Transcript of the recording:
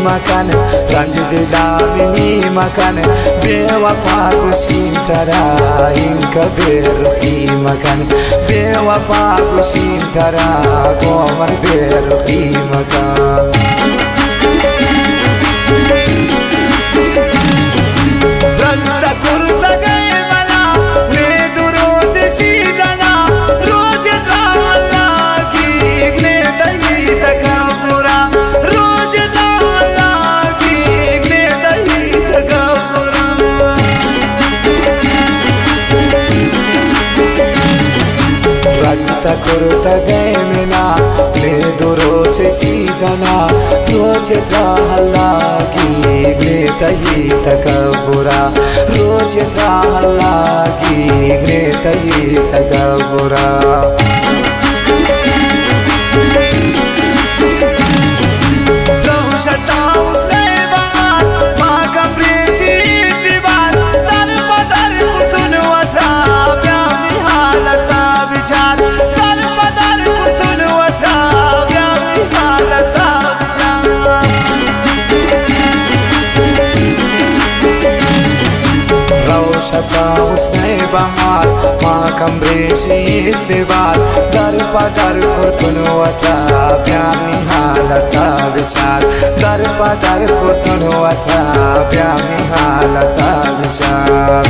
makan ranj dilamini makan bewapa kusintara inka berhi makan bewapa kusintara komar berhi makan ranta kurta gaye mana me duroj sizana roj dalla ki gne tayi takapura roj dalla ki gne tayi takapura ranta kurta gaye mana me duroj sizana roj dalla ki gne tayi takapura रोज दाला की gne tayi takapura raushata usne baat makam rishi diwan dar padar kurtun wata pyami halata vichar dar padar kurtun wata pyami halata vichar Raushata usne bahar makam reshi diwan dar padar kurtun wata pyami halata vichar dar padar kurtun wata pyami halata vichar